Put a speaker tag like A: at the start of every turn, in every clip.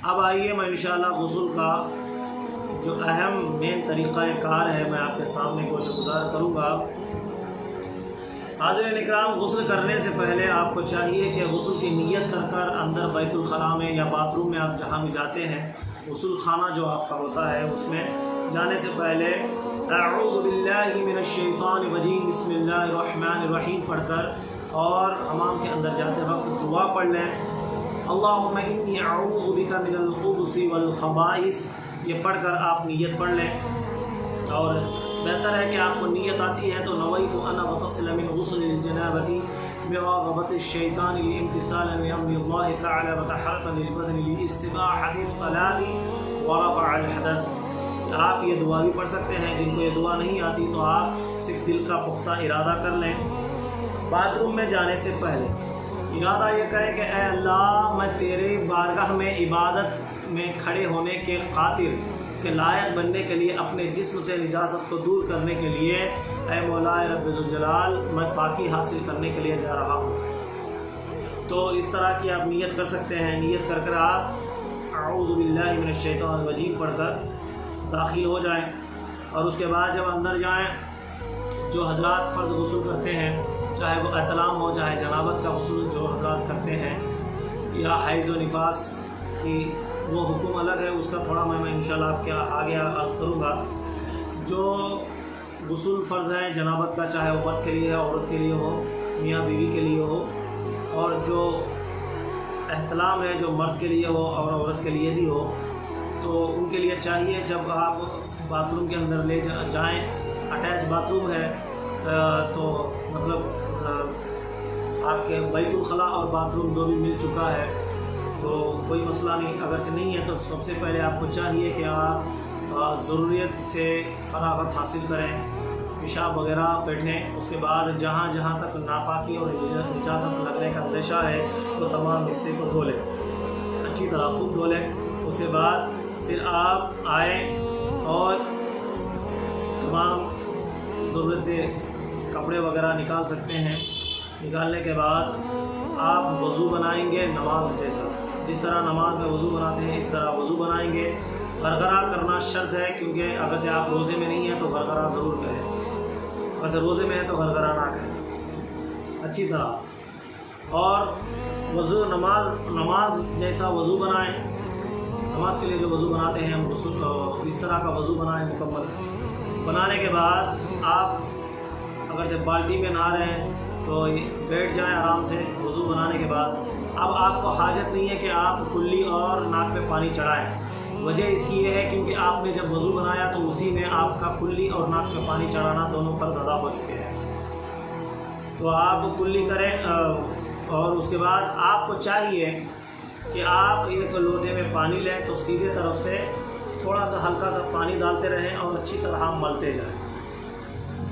A: अब आइए मैं इंशाअल्लाह गुस्ल का जो अहम मेन तरीक़ा कार है मैं आपके सामने कोशिश गुजार करूँगा। हाज़िरीन इकराम, गुस्ल करने से पहले आपको चाहिए कि गुस्ल की नीयत कर अंदर बैतुल खला में या बाथरूम में आप जहाँ भी जाते हैं, गुस्ल खाना जो आपका होता है उसमें जाने से पहले अऊज़ु बिल्लाहि मिनश शैतानिर रजीम बिस्मिल्लाहिर रहमानिर रहीम पढ़कर और हमाम के अंदर जाते वक्त दुआ पढ़ लें। अल्लाहुम्मा इन्नी अऊज़ु बिका मिनल खुबुसी वल खबाइस, ये पढ़कर आप नीयत पढ़ लें। और बेहतर है कि आपको नीयत आती है तो नवैतु अना वतसिल मिन गुस्लिल जनाबती बिराग़बतिश शैतानि लिइम्तिसालन लिअम्रिल्लाहि तआला व तहरतन लिलबदनि लिइस्तिबाहतिस सलाति व रफ़अल हदस। आप ये दुआ भी पढ़ सकते हैं। जिनको ये दुआ नहीं आती तो आप सिर्फ दिल का पुख्ता इरादा कर लें। बाथरूम में जाने से पहले इरादा ये करें कि ऐ अल्लाह, मैं तेरे बारगाह में इबादत में खड़े होने के खातिर, इसके लायक बनने के लिए, अपने जिस्म से निजासत को दूर करने के लिए, ऐ मौलाए रब्बे ज़ुल जलाल, मैं पाकी हासिल करने के लिए जा रहा हूँ। तो इस तरह की आप नीयत कर सकते हैं। नीयत कर कर आप अऊज़ु बिल्लाहि मिनश शैतानिर रजीम पढ़कर दाखिल हो जाएं। और उसके बाद जब अंदर जाएं, जो हज़रात फ़र्ज़ गुस्ल करते हैं, चाहे वो एहतलाम हो चाहे जनाबत का गुस्ल जो हज़रात करते हैं, या हैज़ व निफास की वो हुक्म अलग है, उसका थोड़ा मैं इंशाल्लाह आपके आगे अर्ज़ करूँगा। जो गुस्ल फ़र्ज़ है जनाबत का, चाहे वो मर्द के लिए है, औरत के लिए हो, मियाँ बीवी के लिए हो, और जो एहतलाम है जो मर्द के लिए हो और औरत के लिए भी हो, तो उनके लिए चाहिए जब आप बाथरूम के अंदर ले जाएँ, अटैच बाथरूम है तो मतलब आपके बैतुल खला और बाथरूम दो भी मिल चुका है तो कोई मसला नहीं। अगर से नहीं है तो सबसे पहले आपको चाहिए कि आप ज़रूरियत से फरागत हासिल करें, पेशाब वगैरह बैठें। उसके बाद जहाँ जहाँ तक नापाकी और निजासत लगने का अंदेशा है तो तमाम हिस्से को धो लें, अच्छी तरह खूब धो लें। उसके बाद फिर आप आए और तमाम ज़रूरत कपड़े वगैरह निकाल सकते हैं। निकालने के बाद आप वज़ू बनाएंगे नमाज जैसा, जिस तरह नमाज में वज़ू बनाते हैं इस तरह वज़ू बनाएंगे। गरगरा करना शर्त है, क्योंकि अगर से आप रोज़े में नहीं हैं तो गरगरा ज़रूर करें, अगर से रोज़े में है तो गरगरा ना करें अच्छी तरह। और वज़ू नमाज जैसा वज़ू बनाएं। नमाज के लिए जो वज़ू बनाते हैं हम गुस्ल इस तरह का वज़ू बनाएं मुकम्मल। बनाने के बाद आप अगर से बाल्टी में नहा रहे हैं तो बैठ जाएं आराम से वज़ू बनाने के बाद। अब आपको हाजत नहीं है कि आप कुल्ली और नाक पे पानी चढ़ाएं। वजह इसकी ये है क्योंकि आपने जब वज़ू बनाया तो उसी में आपका कुल्ली और नाक पे पानी चढ़ाना दोनों फ़र्ज़ अदा हो चुके हैं। तो आप कुल्ली करें और उसके बाद आपको चाहिए कि आप एक लोटे में पानी लें तो सीधे तरफ से थोड़ा सा हल्का सा पानी डालते रहें और अच्छी तरह मलते जाएं।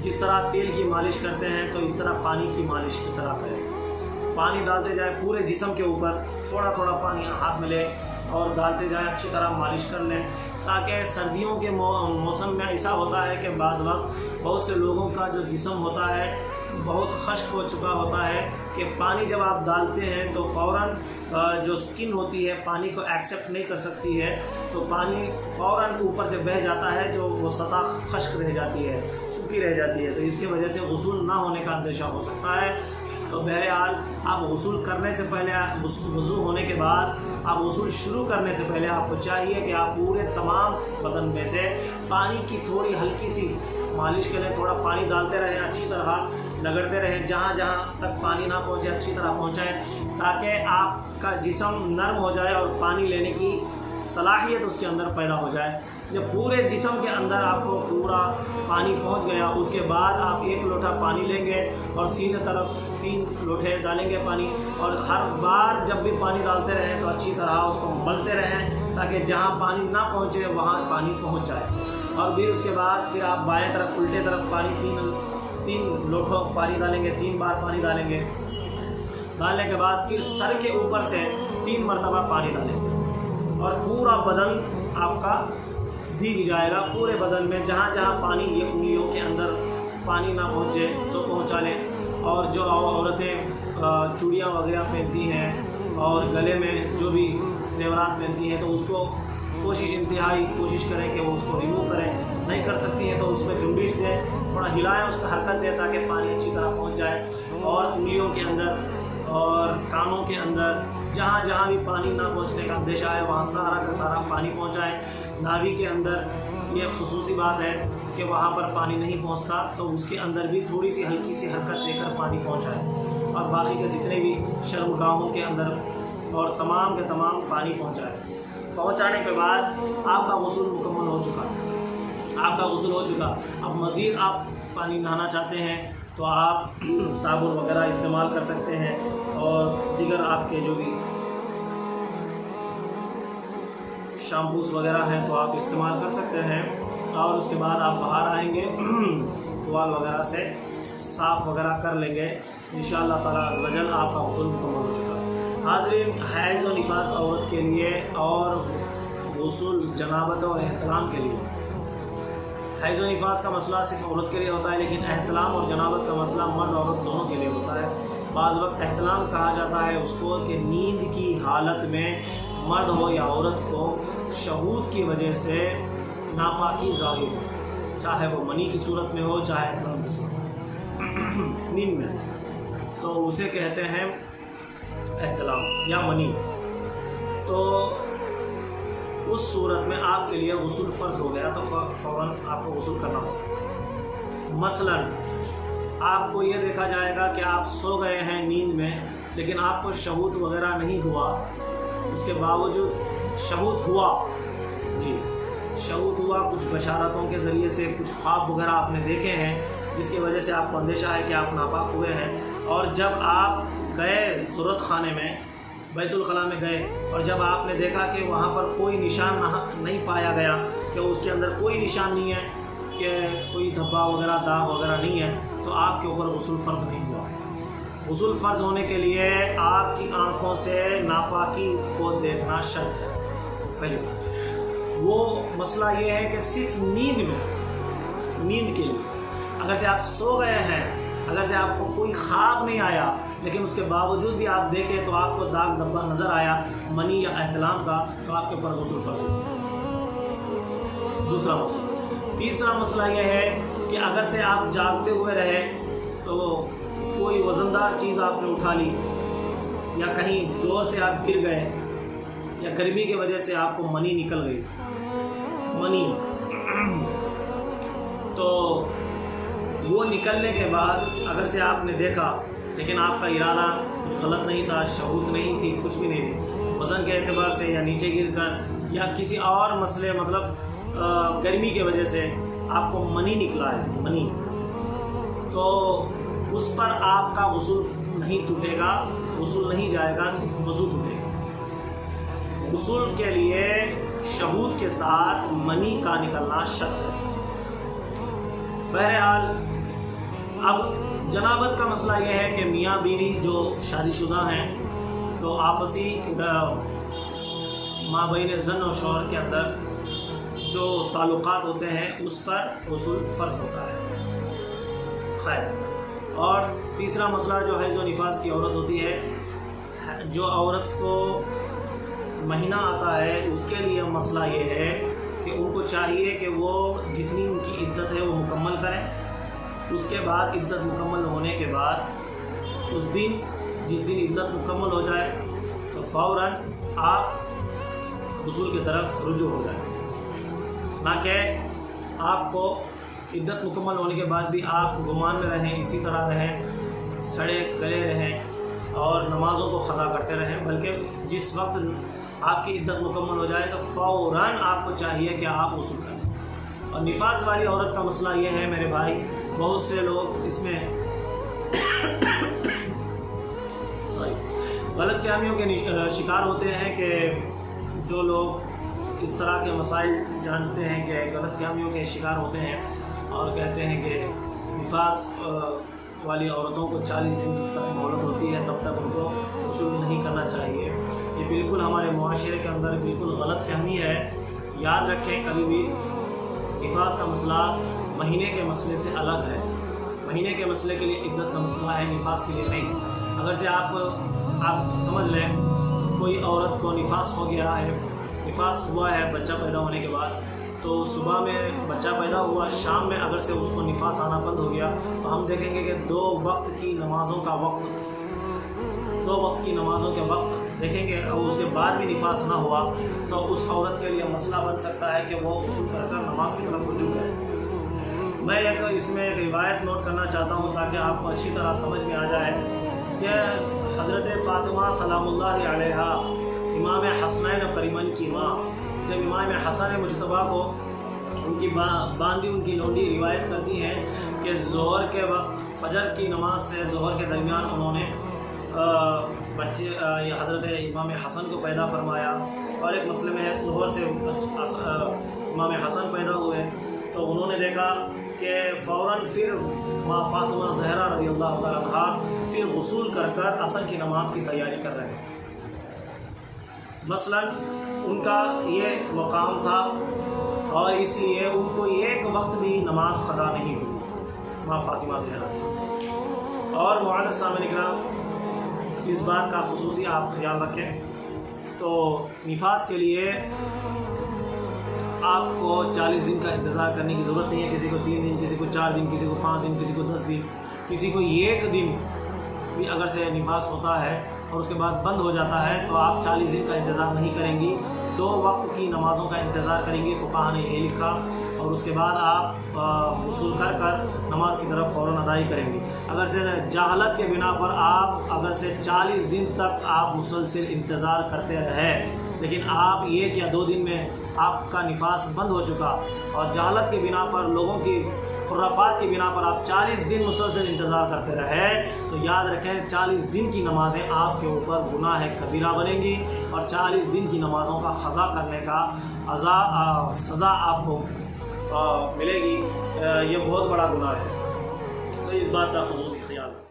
A: जिस तरह तेल की मालिश करते हैं तो इस तरह पानी की मालिश की तरह करें। पानी डालते जाएं पूरे जिस्म के ऊपर, थोड़ा थोड़ा पानी हाथ में लें और डालते जाएं, अच्छी तरह मालिश कर लें। ताकि सर्दियों के मौसम में ऐसा होता है कि बाज़ वक्त बहुत से लोगों का जो जिस्म होता है बहुत खश्क हो चुका होता है कि पानी जब आप डालते हैं तो फ़ौरन जो स्किन होती है पानी को एक्सेप्ट नहीं कर सकती है, तो पानी फ़ौरन ऊपर से बह जाता है, जो वो सतह खश्क रह जाती है, सूखी रह जाती है। तो इसकी वजह से गुस्ल ना होने का अंदेशा हो सकता है। तो बहरहाल आप गुस्ल करने से पहले, वज़ू होने के बाद, आप गुस्ल शुरू करने से पहले आपको चाहिए कि आप पूरे तमाम बदन में से पानी की थोड़ी हल्की सी मालिश के लिए थोड़ा पानी डालते रहें, अच्छी तरह रगड़ते रहें, जहाँ जहाँ तक पानी ना पहुँचे अच्छी तरह पहुँचाएँ, ताकि आपका जिस्म नरम हो जाए और पानी लेने की सलाहियत उसके अंदर पैदा हो जाए। जब पूरे जिस्म के अंदर आपको पूरा पानी पहुंच गया, उसके बाद आप एक लोटा पानी लेंगे और सीधे तरफ 3 लोटे डालेंगे पानी, और हर बार जब भी पानी डालते रहें तो अच्छी तरह उसको मलते रहें ताकि जहां पानी ना पहुंचे वहां पानी पहुंच जाए। और फिर उसके बाद फिर आप बाएं तरफ उल्टे तरफ पानी 3 लोटों पानी डालेंगे, 3 बार पानी डालेंगे। डालने के बाद फिर सर के ऊपर से 3 मरतबा पानी डालेंगे और पूरा बदन आपका भीग जाएगा। पूरे बदन में जहाँ जहाँ पानी, ये उंगलियों के अंदर पानी ना पहुँचे तो पहुँचा लें। और जो औरतें चूड़ियाँ वगैरह पहनती हैं और गले में जो भी ज़ेवरात पहनती हैं तो उसको इंतहाई कोशिश करें कि वो उसको रिमूव करें। नहीं कर सकती हैं तो उसमें जुम्बिश दें, थोड़ा हिलाएं, उसमें हरकत दें ताकि पानी अच्छी तरह पहुंच जाए। और उंगलियों के अंदर और कानों के अंदर जहाँ जहाँ भी पानी ना पहुंचने का अंदेशा है वहाँ सारा का सारा पानी पहुंचाएं। नाभि के अंदर ये खुसूसी बात है कि वहाँ पर पानी नहीं पहुँचता तो उसके अंदर भी थोड़ी सी हल्की सी हरकत देकर पानी पहुँचाएँ। और बाकी के जितने भी शर्मगाहों के अंदर और तमाम के तमाम पानी पहुँचाने के बाद आपका गुस्ल मुकम्मल हो चुका, आपका गुस्ल हो चुका। अब मज़ीद आप पानी नहाना चाहते हैं तो आप साबुन वगैरह इस्तेमाल कर सकते हैं और दीगर आपके जो भी शैम्पूस वगैरह हैं तो आप इस्तेमाल कर सकते हैं। और उसके बाद आप बाहर आएंगे, टुवाल वगैरह से साफ़ वगैरह कर लेंगे, इंशाअल्लाह ताला अज़्ज़ व जल आपका गुस्ल मुकम्मल हो चुका। हाज़रीन, हैज़ और निफास औरत के लिए और गुस्ल जनाबत और एहतलाम के लिए, हैज़ और निफास का मसला सिर्फ औरत के लिए होता है, लेकिन एहतलाम और जनाबत का मसला मर्द औरत दोनों के लिए होता है। बाज़ वक्त एहतलाम कहा जाता है उसको कि नींद की हालत में मर्द हो या औरत को शहूद की वजह से नापाकी ज़ाहिर हो, चाहे वो मनी की सूरत में हो चाहे एहतलाम की सूरत में नींद में, तो उसे कहते हैं एहतलाम या मनी। तो उस सूरत में आपके लिए गुस्ल फ़र्ज़ हो गया तो फ़ौरन आपको गुस्ल करना होगा। मसलन आपको ये देखा जाएगा कि आप सो गए हैं नींद में लेकिन आपको शहूद वगैरह नहीं हुआ, उसके बावजूद शहूद हुआ, जी शहूद हुआ, कुछ बशारतों के ज़रिए से कुछ ख्वाब वगैरह आपने देखे हैं जिसकी वजह से आपको अंदेशा है कि आप नापाक हुए हैं। और जब आप गए ज़रूरत खाने में, बैतुल खला में गए और जब आपने देखा कि वहाँ पर कोई निशान नहीं पाया गया, कि उसके अंदर कोई निशान नहीं है, कि कोई धब्बा वगैरह दाग वगैरह नहीं है, तो आपके ऊपर गुस्ल फ़र्ज़ नहीं हुआ। गुस्ल फ़र्ज़ होने के लिए आपकी आँखों से नापाकी को देखना शर्त है। पहली बात वो मसला ये है कि सिर्फ नींद के लिए अगर से आप सो गए हैं, अगर से आपको कोई ख्वाब नहीं आया लेकिन उसके बावजूद भी आप देखें तो आपको दाग धब्बा नज़र आया मनी या एहतलाम का, तो आपके ऊपर गुस्ल फ़र्ज़ है। दूसरा मसला। तीसरा मसला यह है कि अगर से आप जागते हुए रहे तो कोई वज़नदार चीज़ आपने उठा ली या कहीं ज़ोर से आप गिर गए या गर्मी की वजह से आपको मनी निकल गई, मनी, तो वो निकलने के बाद अगर से आपने देखा लेकिन आपका इरादा कुछ गलत नहीं था, शहूद नहीं थी, कुछ भी नहीं थी, वज़न के एतबार से या नीचे गिरकर या किसी और मसले मतलब गर्मी के वजह से आपको मनी निकला है, मनी, तो उस पर आपका गुस्ल नहीं टूटेगा, गुस्ल नहीं जाएगा, सिर्फ वज़ू टूटेगा। गुस्ल के लिए शहूद के साथ मनी का निकलना शर्त है। बहरहाल अब जनाबत का मसला यह है कि मियाँ बीवी जो शादीशुदा हैं तो आपसी माबैन ज़न और शौहर के अंदर जो ताल्लुकात होते हैं उस पर गुस्ल फ़र्ज़ होता है। खैर, और तीसरा मसला जो हैज़ और निफास की औरत होती है, जो औरत को महीना आता है उसके लिए मसला ये है कि उनको चाहिए कि वो जितनी उनकी इद्दत है वो मुकम्मल करें। उसके बाद इद्दत मुकम्मल होने के बाद उस दिन जिस दिन इद्दत मुकम्मल हो जाए तो फ़ौरन आप गुस्ल की तरफ रुजू हो जाए, ना कि आपको इद्दत मुकम्मल होने के बाद भी आप गुमान में रहें, इसी तरह रहें, सड़े गले रहें और नमाज़ों को ख़ज़ा करते रहें, बल्कि जिस वक्त आपकी इद्दत मुकम्मल हो जाए तो फ़ौरन आपको चाहिए कि आप गुस्ल करें। और निफास वाली औरत का मसला ये है मेरे भाई, बहुत से लोग इसमें गलत फहमियों के शिकार होते हैं कि जो लोग इस तरह के मसाइल जानते हैं कि गलत फहमियों के शिकार होते हैं और कहते हैं कि निफास वाली औरतों को 40 दिन तक मोहलत होती है, तब तक उनको गुस्ल नहीं करना चाहिए। ये बिल्कुल हमारे मुआशरे के अंदर बिल्कुल गलत फहमी है। याद रखें, कभी भी निफास का मसला महीने के मसले से अलग है। महीने के मसले के लिए इद्दत का मसला है, निफास के लिए नहीं। अगर से आप समझ लें कोई औरत को निफास हो गया है, निफास हुआ है बच्चा पैदा होने के बाद, तो सुबह में बच्चा पैदा हुआ, शाम में अगर से उसको निफास आना बंद हो गया, तो हम देखेंगे कि 2 वक्त की नमाज़ों का वक्त देखेंगे, और उसके बाद भी निफास ना हुआ तो उस औरत के लिए मसला बन सकता है कि वो उसूल कर नमाज की तरफ रुजू करे। मैं इसमें एक रिवायत नोट करना चाहता हूँ ताकि आपको अच्छी तरह समझ में आ जाए कि हज़रत फ़ातिमा सलामुल्लाह अलैहा, इमाम हसनैन और करीमैन की माँ, जब इमाम हसन मुजतबा को उनकी बांदी उनकी लौंडी रिवायत करती हैं कि ज़ोहर के वक्त फजर की नमाज से ज़ोहर के दरमियान उन्होंने बच्चे हज़रत इमाम हसन को पैदा फरमाया, और एक मसले में है ज़ोहर से इमाम हसन पैदा हुए, तो उन्होंने देखा कि फ़ौरन फिर माँ फ़ातिमा ज़हरा रज़ी अल्लाह तआला अन्हा फिर गुसूल कर असर की नमाज की तैयारी कर रहे हैं। मसलन उनका ये मकाम था और इसलिए उनको एक वक्त भी नमाज क़ज़ा नहीं हुई माँ फ़ातिमा ज़हरा। और मुअज़्ज़ज़ सामिईन इकराम, इस बात का ख़ुसूसी आप ख्याल रखें, तो निफास के लिए आपको 40 दिन का इंतज़ार करने की ज़रूरत नहीं है। किसी को 3 दिन, किसी को 4 दिन, किसी को 5 दिन, किसी को 10 दिन, किसी को 1 दिन भी अगर से निफास होता है और उसके बाद बंद हो जाता है, तो आप 40 दिन का इंतज़ार नहीं करेंगी, 2 वक्त की नमाज़ों का इंतज़ार करेंगी। फ़ुक़हा ने ये लिखा, और उसके बाद आप वसूल कर नमाज की तरफ फ़ौरन अदाई करेंगी। अगर से जहालत के बिना पर आप अगर से 40 दिन तक आप मुसलसिल इंतज़ार करते रहे, लेकिन आप 1 या 2 दिन में आपका निफास बंद हो चुका, और जहालत के बिना पर लोगों की खुराफात की बिना पर आप 40 दिन मुसलसल इंतज़ार करते रहे, तो याद रखें 40 दिन की नमाज़ें आपके ऊपर गुनाह कबीरा बनेंगी, और 40 दिन की नमाज़ों का क़ज़ा करने का सज़ा आपको मिलेगी। ये बहुत बड़ा गुनाह है, तो इस बात का ख़ुसूसी ख्याल